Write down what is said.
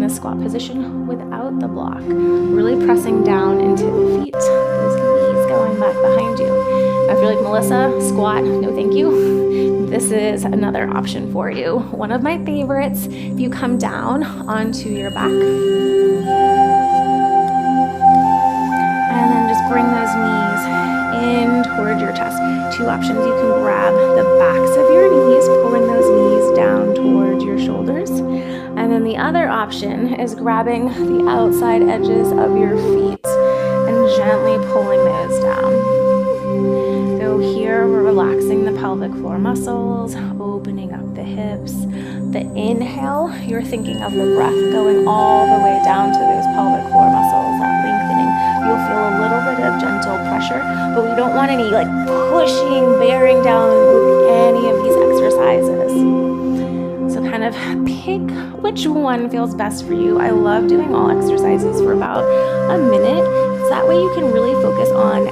the squat position without the block. Really pressing down into the feet, those knees going back behind you. Now, if you're like, Melissa, squat, no thank you, this is another option for you. One of my favorites, if you come down onto your back, and then just bring those knees in toward your chest. Two options, you can grab the backs of your knees, pulling those knees down towards your shoulders. And then the other option is grabbing the outside edges of your feet and gently pulling those down. So here we're relaxing the pelvic floor muscles, opening up the hips. The inhale, you're thinking of the breath going all the way down to those pelvic floor muscles, that lengthening. You'll feel a little bit of gentle pressure, but we don't want any like pushing, bearing down with any of these exercises. So kind of pick which one feels best for you. I love doing all exercises for about a minute. So that way you can really focus on